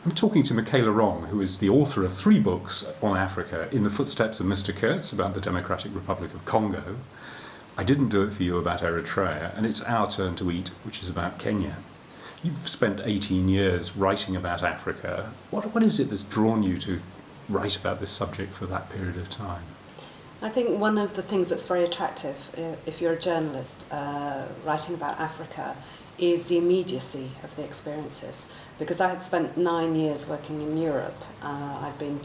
I'm talking to Michela Wrong, who is the author of 3 books on Africa, In the Footsteps of Mr. Kurtz, about the Democratic Republic of Congo, I Didn't Do It For You, about Eritrea, and It's Our Turn to Eat, which is about Kenya. You've spent 18 years writing about Africa. What is it that's drawn you to write about this subject for that period of time? I think one of the things that's very attractive, if you're a journalist writing about Africa, is the immediacy of the experiences. Because I had spent 9 years working in Europe. I'd been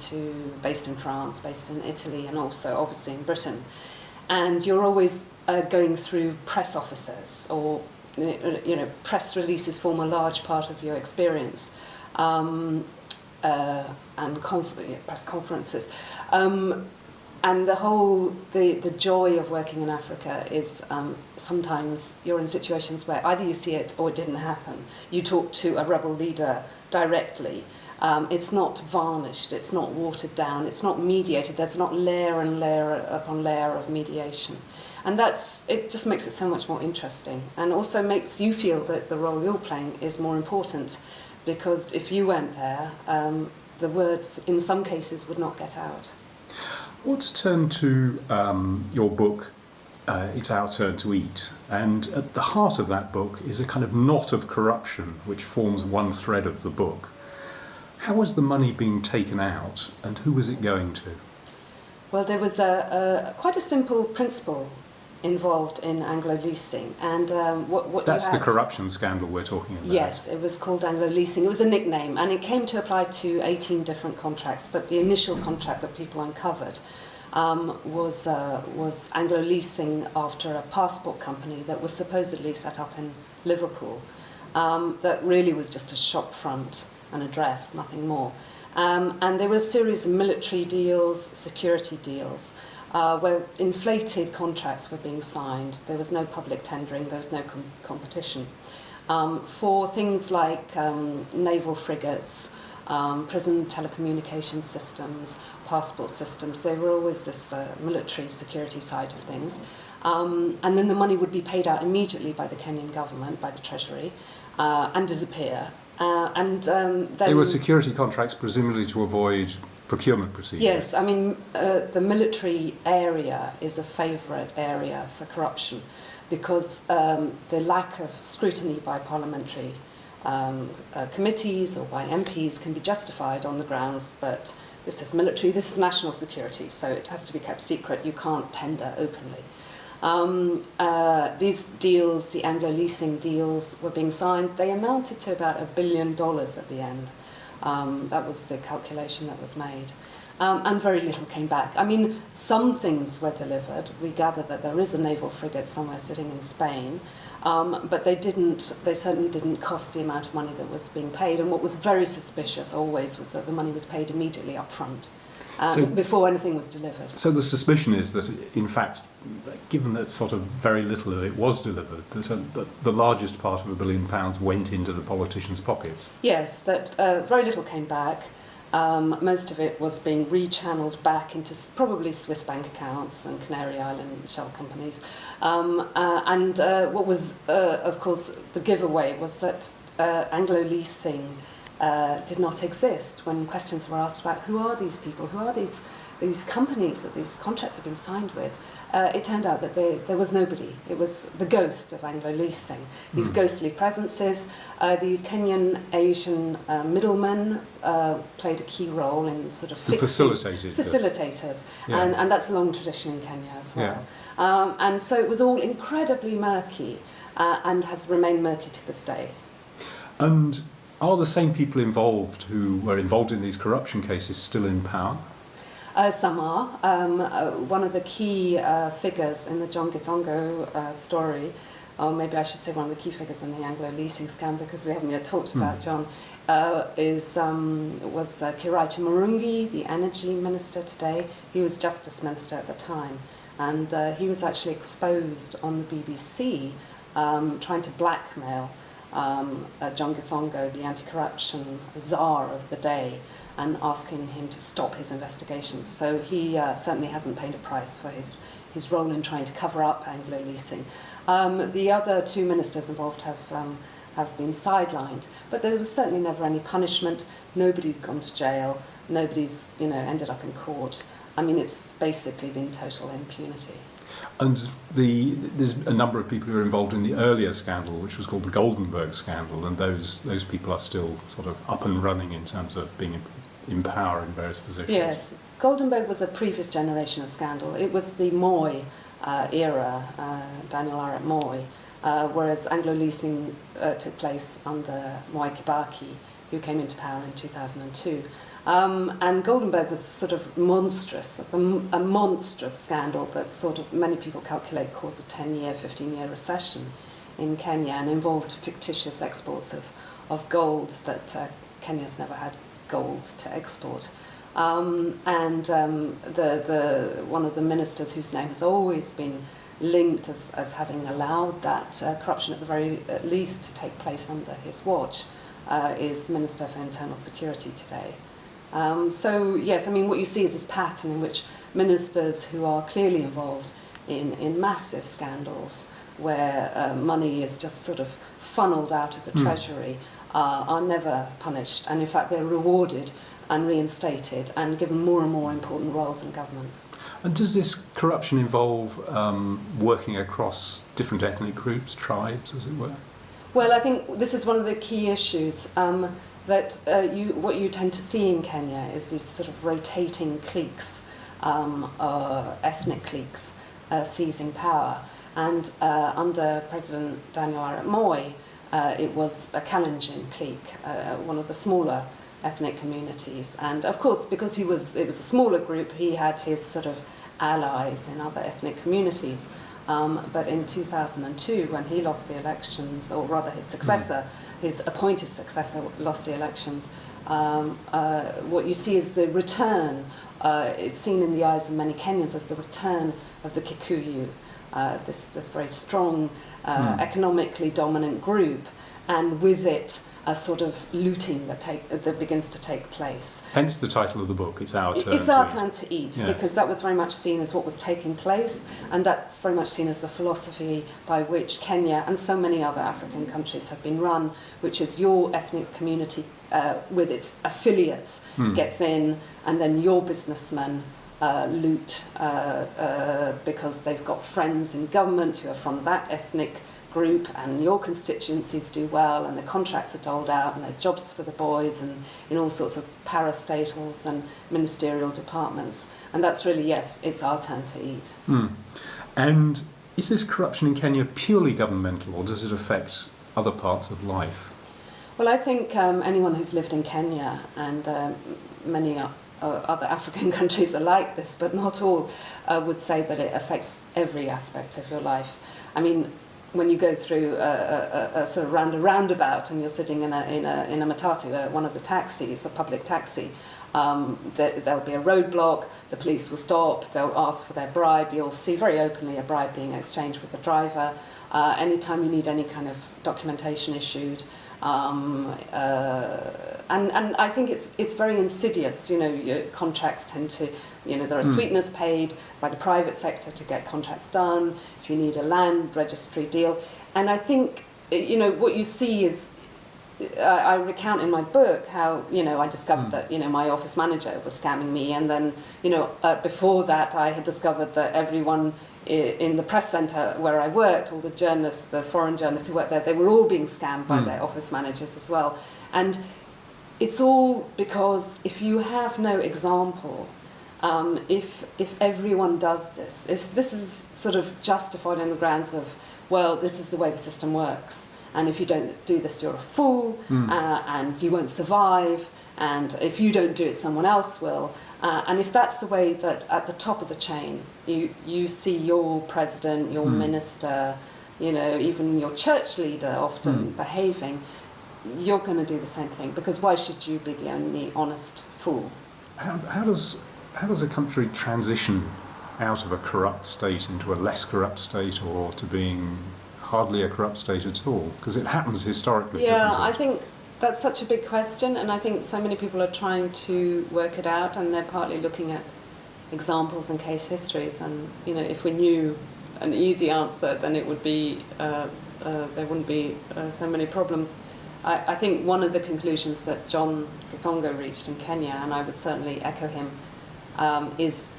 based in France, based in Italy, and also obviously in Britain. And you're always going through press offices, or press releases form a large part of your experience, and press conferences. And the joy of working in Africa is sometimes you're in situations where either you see it or it didn't happen. You talk to a rebel leader directly. It's not varnished, it's not watered down, it's not mediated, there's not layer and layer upon layer of mediation. And it just makes it so much more interesting, and also makes you feel that the role you're playing is more important, because if you weren't there, the words in some cases would not get out. I want to turn to your book, It's Our Turn to Eat, and at the heart of that book is a kind of knot of corruption which forms one thread of the book. How was the money being taken out, and who was it going to? Well, there was quite a simple principle involved in Anglo-Leasing, and That's the corruption scandal we're talking about. Yes, it was called Anglo-Leasing. It was a nickname, and it came to apply to 18 different contracts, but the initial contract that people uncovered was Anglo-Leasing after a passport company that was supposedly set up in Liverpool, that really was just a shop front, an address, nothing more. And there were a series of military deals, security deals, where inflated contracts were being signed. There was no public tendering, there was no competition. For things like naval frigates, prison telecommunication systems, passport systems, they were always this military security side of things. And then the money would be paid out immediately by the Kenyan government, by the Treasury, and disappear. Then they were security contracts, presumably to avoid procurement procedures. Yes, I mean, the military area is a favourite area for corruption, because the lack of scrutiny by parliamentary committees or by MPs can be justified on the grounds that this is military, this is national security, so it has to be kept secret, you can't tender openly. These deals, the Anglo-Leasing deals, were being signed. They amounted to about $1 billion at the end. That was the calculation that was made. And very little came back. I mean, some things were delivered. We gather that there is a naval frigate somewhere sitting in Spain, but they certainly didn't cost the amount of money that was being paid. And what was very suspicious always was that the money was paid immediately up front, before anything was delivered. So the suspicion is that, in fact, given that sort of very little of it was delivered, that the largest part of £1 billion went into the politicians' pockets. Yes, that very little came back. Most of it was being rechanneled back into probably Swiss bank accounts and Canary Island shell companies. What was, of course, the giveaway was that Anglo-Leasing did not exist. When questions were asked about who are these people, who are these companies that these contracts have been signed with, it turned out that there was nobody. It was the ghost of Anglo-Leasing. These ghostly presences, these Kenyan Asian middlemen played a key role in sort of fixing facilitators, yeah. And that's a long tradition in Kenya as well. Yeah. And so it was all incredibly murky, and has remained murky to this day. And are the same people involved who were involved in these corruption cases still in power? Some are. One of the key figures in the John Githongo story, or maybe I should say one of the key figures in the Anglo-Leasing scam, because we haven't yet talked about John, was Kiraito Murungi, the energy minister today. He was justice minister at the time, and he was actually exposed on the BBC trying to blackmail John Githongo, the anti-corruption czar of the day, and asking him to stop his investigations. So he certainly hasn't paid a price for his role in trying to cover up Anglo-Leasing. The other 2 ministers involved have have been sidelined. But there was certainly never any punishment. Nobody's gone to jail. Nobody's, ended up in court. I mean, it's basically been total impunity. And there's a number of people who are involved in the earlier scandal, which was called the Goldenberg scandal, and those people are still sort of up and running in terms of being in power in various positions. Yes, Goldenberg was a previous generation of scandal. It was the Moy era, Daniel Arap Moy, whereas Anglo-Leasing took place under Mwai Kibaki, who came into power in 2002. And Goldenberg was sort of monstrous, a monstrous scandal that sort of many people calculate caused a 10-year, 15-year recession in Kenya and involved fictitious exports of gold that Kenya's never had gold to export. One of the ministers whose name has always been linked as having allowed that corruption at the very least to take place under his watch is Minister for Internal Security today. So yes, I mean what you see is this pattern in which ministers who are clearly involved in massive scandals where money is just sort of funneled out of the treasury are never punished, and in fact they're rewarded and reinstated and given more and more important roles in government. And does this corruption involve working across different ethnic groups, tribes, as it were? Well, I think this is one of the key issues. That what you tend to see in Kenya is these sort of rotating cliques, ethnic cliques, seizing power. And under President Daniel Arap Moi, it was a Kalenjin clique, one of the smaller ethnic communities. And of course, because it was a smaller group, he had his sort of allies in other ethnic communities. But in 2002, when he lost the elections, or rather his successor, his appointed successor lost the elections, what you see is the return, it's seen in the eyes of many Kenyans as the return of the Kikuyu, this very strong, economically dominant group, and with it a sort of looting that begins to take place. Hence the title of the book, It's Our Turn It's to Our Eat. Turn to Eat, Yeah. because that was very much seen as what was taking place, and that's very much seen as the philosophy by which Kenya and so many other African countries have been run, which is your ethnic community with its affiliates gets in, and then your businessmen loot because they've got friends in government who are from that ethnic group, and your constituencies do well, and the contracts are doled out, and there are jobs for the boys, and in all sorts of parastatals and ministerial departments. And that's really, yes, it's our turn to eat. And is this corruption in Kenya purely governmental, or does it affect other parts of life? Well, I think anyone who's lived in Kenya, and many other African countries are like this, but not all, would say that it affects every aspect of your life. I mean, when you go through a sort of roundabout and you're sitting in a matatu, one of the taxis, a public taxi, there'll be a roadblock, the police will stop, they'll ask for their bribe, you'll see very openly a bribe being exchanged with the driver. Anytime you need any kind of documentation issued, and I think it's very insidious. Your contracts tend to, there are sweeteners paid by the private sector to get contracts done. If you need a land registry deal, and I think what you see is, I recount in my book how I discovered that my office manager was scamming me, and then before that I had discovered that everyone in the press centre where I worked, all the journalists, the foreign journalists who worked there, they were all being scammed by their office managers as well. And it's all because if you have no example, if everyone does this, if this is sort of justified on the grounds of, well, this is the way the system works, and if you don't do this, you're a fool, and you won't survive, and if you don't do it, someone else will. And if that's the way that at the top of the chain, you see your president, your minister, even your church leader often behaving, you're going to do the same thing, because why should you be the only honest fool? How does a country transition out of a corrupt state into a less corrupt state, or to being hardly a corrupt state at all? Because it happens historically, doesn't it? Yeah, I think that's such a big question, and I think so many people are trying to work it out, and they're partly looking at examples and case histories. And if we knew an easy answer, then it would be there wouldn't be so many problems. I think one of the conclusions that John Githongo reached in Kenya, and I would certainly echo him, is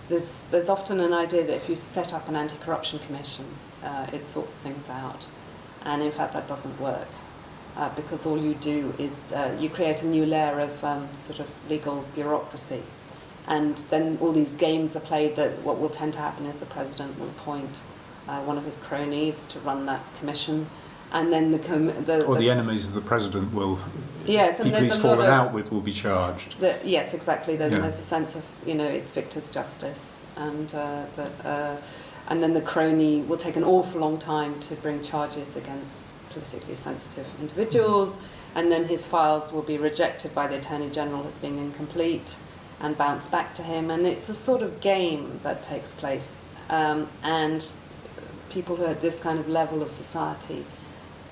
there's often an idea that if you set up an anti-corruption commission, it sorts things out. And in fact, that doesn't work. Because all you do is you create a new layer of sort of legal bureaucracy. And then all these games are played that what will tend to happen is the president will appoint one of his cronies to run that commission. And then the enemies of the president will, yes, and people he's fallen out with will be charged. Yes, exactly. There's a sense of, it's victor's justice. And then the crony will take an awful long time to bring charges against politically sensitive individuals, and then his files will be rejected by the Attorney General as being incomplete and bounce back to him. And it's a sort of game that takes place, and people who are at this kind of level of society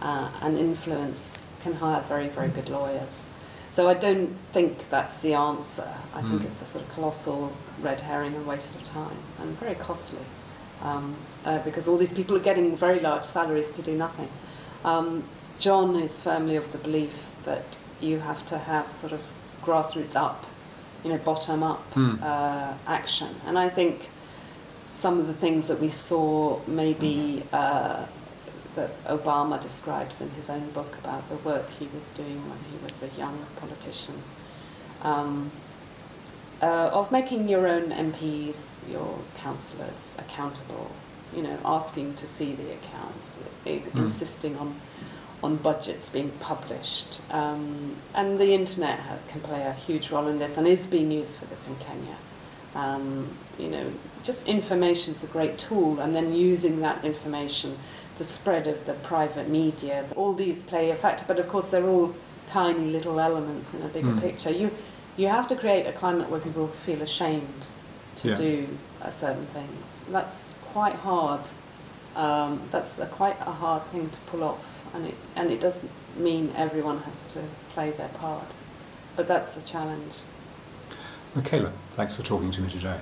and influence can hire very, very good lawyers. So I don't think that's the answer. I think it's a sort of colossal red herring and waste of time, and very costly, because all these people are getting very large salaries to do nothing. John is firmly of the belief that you have to have sort of grassroots up, bottom up action. And I think some of the things that we saw maybe that Obama describes in his own book about the work he was doing when he was a young politician, of making your own MPs, your councillors accountable, asking to see the accounts, insisting on budgets being published. And the internet can play a huge role in this and is being used for this in Kenya. Just information's a great tool, and then using that information, the spread of the private media, all these play a factor, but of course they're all tiny little elements in a bigger picture. You have to create a climate where people feel ashamed to do certain things. That's quite hard. That's quite a hard thing to pull off, and it doesn't mean everyone has to play their part, but that's the challenge. Michela, thanks for talking to me today.